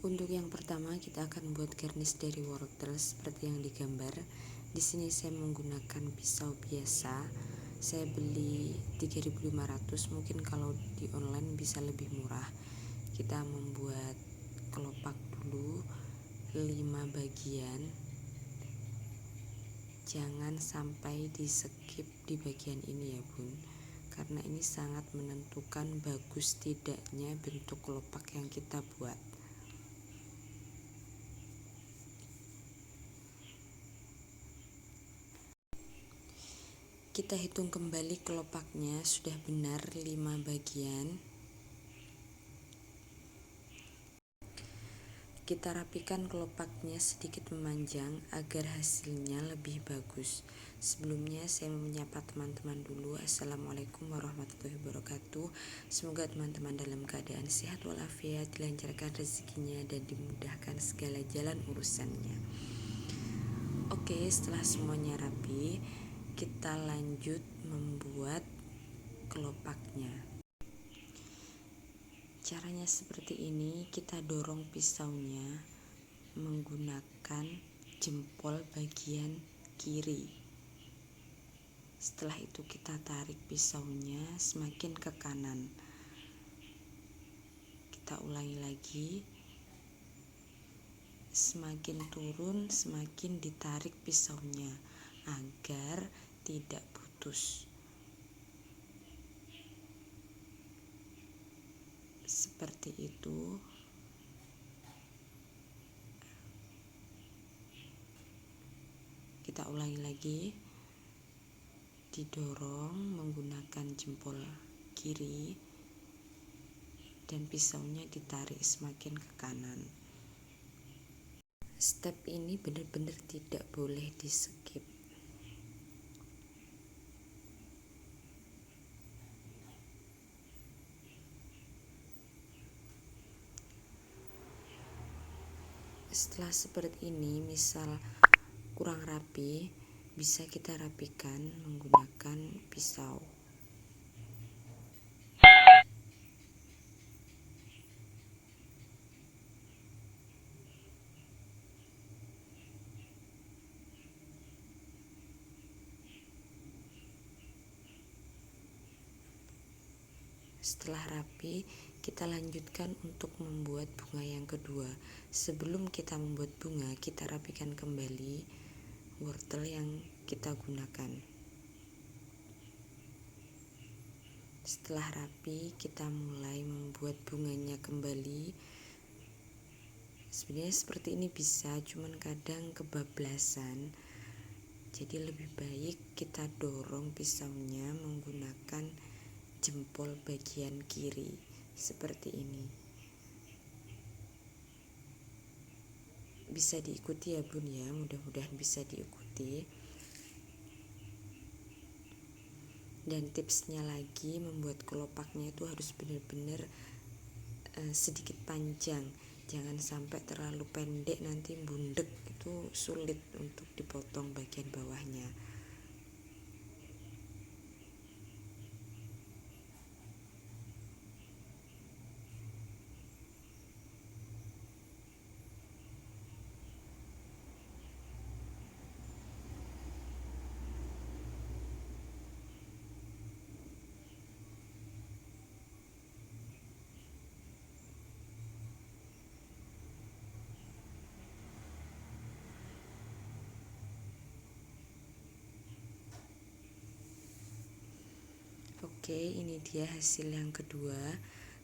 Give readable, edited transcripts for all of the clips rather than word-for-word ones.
Untuk yang pertama kita akan buat garnish dari wortel seperti yang digambar. Di sini saya menggunakan pisau biasa. Saya beli 3.500, mungkin kalau di online bisa lebih murah. Kita membuat kelopak dulu 5 bagian. Jangan sampai di skip di bagian ini ya bun, karena ini sangat menentukan bagus tidaknya bentuk kelopak yang kita buat. Kita hitung kembali kelopaknya sudah benar 5 bagian. Kita rapikan kelopaknya sedikit memanjang agar hasilnya lebih bagus. Sebelumnya saya menyapa teman-teman dulu. Assalamualaikum warahmatullahi wabarakatuh. Semoga teman-teman dalam keadaan sehat walafiat, dilancarkan rezekinya dan dimudahkan segala jalan urusannya. Oke, setelah semuanya rapi, kita lanjut membuat kelopaknya. Caranya seperti ini, kita dorong pisaunya menggunakan jempol bagian kiri. Setelah itu kita tarik pisaunya semakin ke kanan. Kita ulangi lagi. Semakin turun, semakin ditarik pisaunya agar tidak putus. Seperti itu. Kita ulangi lagi. Didorong menggunakan jempol kiri dan pisaunya ditarik semakin ke kanan. Step ini benar-benar tidak boleh di skip. Setelah seperti ini, misal kurang rapi, bisa kita rapikan menggunakan pisau. Setelah rapi, kita lanjutkan untuk membuat bunga yang kedua. Sebelum kita membuat bunga, kita rapikan kembali wortel yang kita gunakan. Setelah rapi, kita mulai membuat bunganya kembali. Sebenarnya seperti ini bisa, cuman kadang kebablasan. Jadi lebih baik kita dorong pisaunya menggunakan jempol bagian kiri seperti ini. Bisa diikuti ya bun ya, mudah-mudahan bisa diikuti. Dan tipsnya lagi, membuat kelopaknya itu harus benar-benar sedikit panjang, jangan sampai terlalu pendek, nanti bundek, itu sulit untuk dipotong bagian bawahnya. Oke, ini dia hasil yang kedua.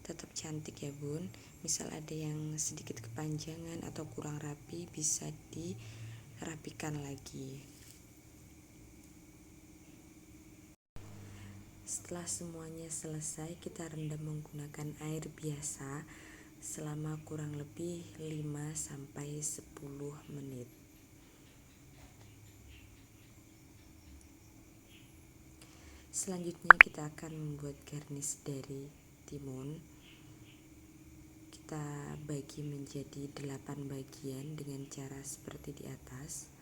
Tetap cantik ya bun. Misal ada yang sedikit kepanjangan atau kurang rapi, bisa dirapikan lagi. Setelah semuanya selesai, kita rendam menggunakan air biasa selama kurang lebih 5-10 menit. Selanjutnya kita akan membuat garnish dari timun. Kita bagi menjadi 8 bagian dengan cara seperti di atas.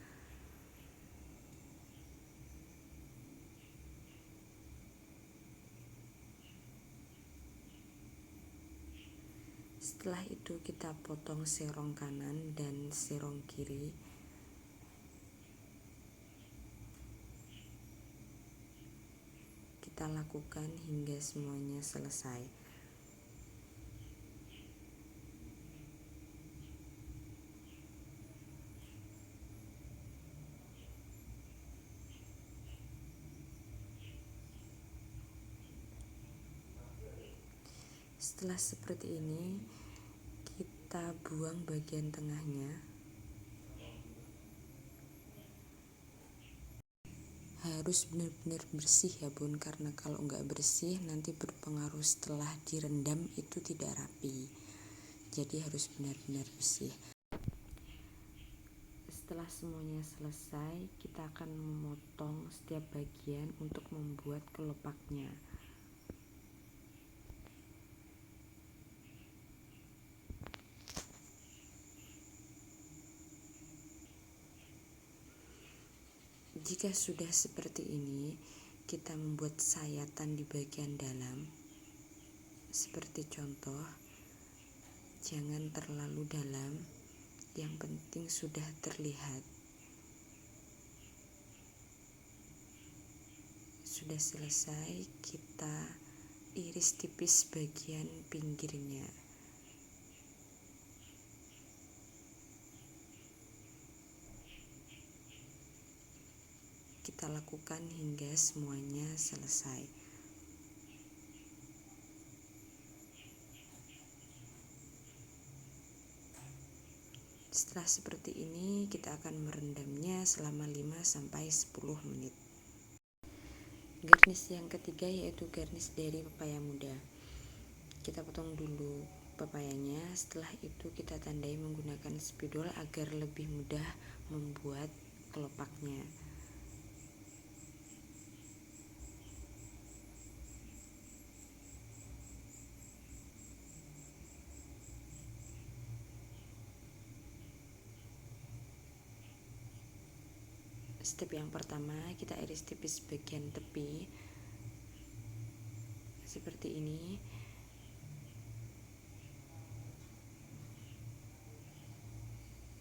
Setelah itu kita potong serong kanan dan serong kiri. Kita lakukan hingga semuanya selesai. Setelah seperti ini, kita buang bagian tengahnya. Harus benar-benar bersih ya bun, karena kalau nggak bersih nanti berpengaruh setelah direndam itu tidak rapi. Jadi harus benar-benar bersih. Setelah semuanya selesai, kita akan memotong setiap bagian untuk membuat kelopaknya. Jika sudah seperti ini, kita membuat sayatan di bagian dalam. Seperti contoh, jangan terlalu dalam, yang penting sudah terlihat. Sudah selesai, kita iris tipis bagian pinggirnya. Kita lakukan hingga semuanya selesai. Setelah seperti ini, kita akan merendamnya selama 5-10 menit. Garnish yang ketiga yaitu garnish dari pepaya muda. Kita potong dulu pepayanya, setelah itu kita tandai menggunakan spidol agar lebih mudah membuat kelopaknya. Step yang pertama, kita iris tipis bagian tepi seperti ini.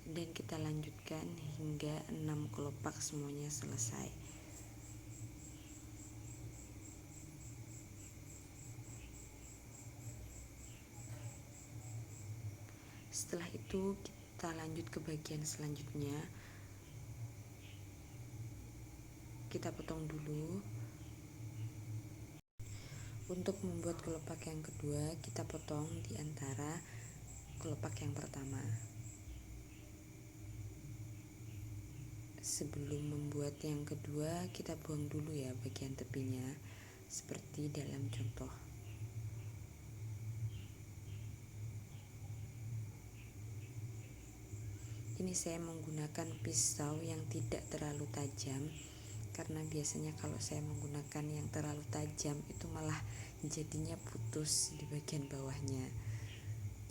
Dan kita lanjutkan hingga 6 kelopak semuanya selesai. Setelah itu kita lanjut ke bagian selanjutnya. Kita potong dulu. Untuk membuat kelopak yang kedua, kita potong di antara kelopak yang pertama. Sebelum membuat yang kedua, kita buang dulu ya bagian tepinya, seperti dalam contoh. Ini saya menggunakan pisau yang tidak terlalu tajam, karena biasanya kalau saya menggunakan yang terlalu tajam itu malah jadinya putus di bagian bawahnya.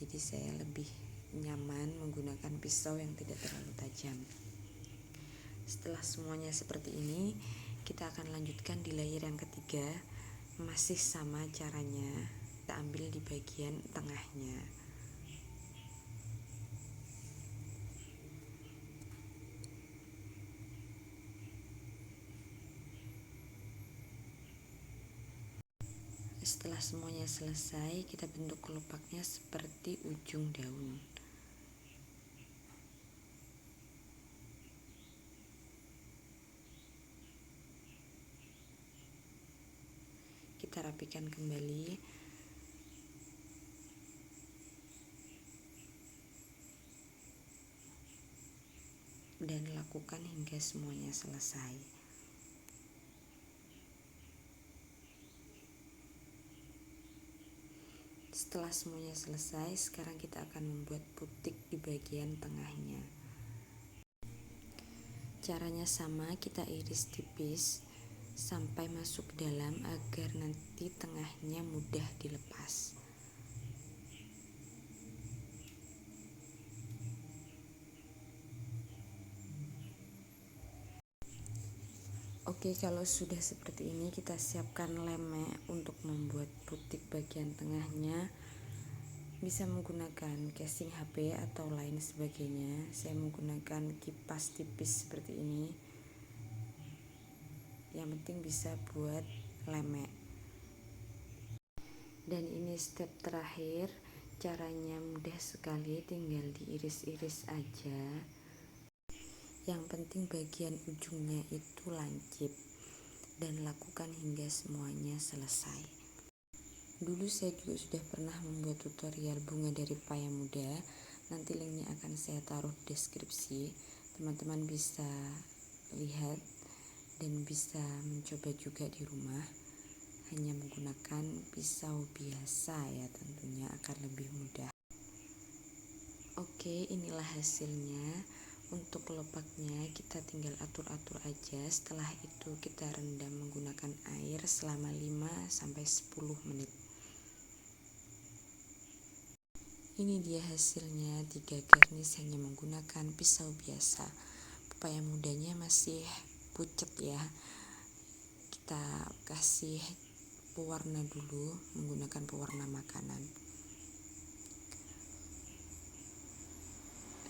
Jadi saya lebih nyaman menggunakan pisau yang tidak terlalu tajam. Setelah semuanya seperti ini, kita akan lanjutkan di layer yang ketiga. Masih sama caranya, kita ambil di bagian tengahnya. Setelah semuanya selesai, kita bentuk kelopaknya seperti ujung daun. Kita rapikan kembali. Dan lakukan hingga semuanya selesai. Setelah semuanya selesai, sekarang kita akan membuat putik di bagian tengahnya. Caranya sama, kita iris tipis sampai masuk ke dalam agar nanti tengahnya mudah dilepas. Oke, kalau sudah seperti ini kita siapkan lem untuk membuat putik bagian tengahnya. bisa menggunakan casing HP atau lain sebagainya. Saya menggunakan kipas tipis seperti ini, yang penting bisa buat lemek. Dan ini step terakhir, caranya mudah sekali, tinggal diiris-iris aja. Yang penting bagian ujungnya itu lancip, dan lakukan hingga semuanya selesai. Dulu saya juga sudah pernah membuat tutorial bunga dari pepaya muda, nanti linknya akan saya taruh di deskripsi. Teman-teman bisa lihat dan bisa mencoba juga di rumah, hanya menggunakan pisau biasa ya, tentunya akan lebih mudah. Oke, inilah hasilnya. Untuk kelopaknya kita tinggal atur-atur aja. Setelah itu kita rendam menggunakan air selama 5-10 menit. Ini dia hasilnya, 3 garnish hanya menggunakan pisau biasa. Pepaya mudanya masih pucet ya, kita kasih pewarna dulu menggunakan pewarna makanan.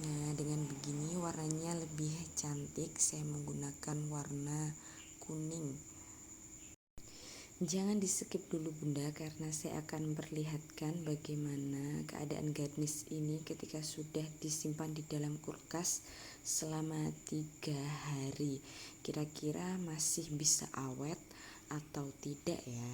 Nah, dengan begini warnanya lebih cantik. Saya menggunakan warna kuning. Jangan di skip dulu Bunda, karena saya akan memperlihatkan bagaimana keadaan garnish ini ketika sudah disimpan di dalam kulkas selama 3 hari. Kira-kira masih bisa awet atau tidak ya.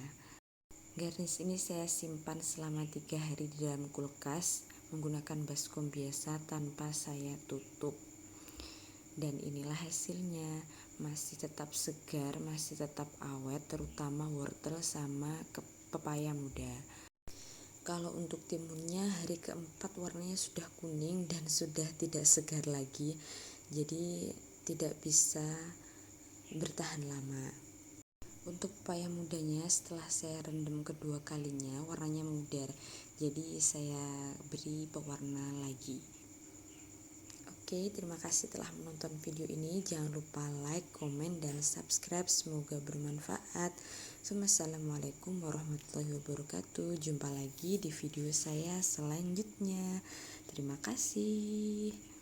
Garnish ini saya simpan selama 3 hari di dalam kulkas menggunakan baskom biasa tanpa saya tutup. Dan inilah hasilnya, masih tetap segar, masih tetap awet, terutama wortel sama pepaya muda. Kalau untuk timunnya hari keempat warnanya sudah kuning dan sudah tidak segar lagi, jadi tidak bisa bertahan lama. Untuk pepaya mudanya setelah saya rendam kedua kalinya warnanya memudar, jadi saya beri pewarna lagi. Oke, terima kasih telah menonton video ini. Jangan lupa like, komen, dan subscribe. Semoga bermanfaat. Wassalamualaikum warahmatullahi wabarakatuh. Jumpa lagi di video saya selanjutnya. Terima kasih.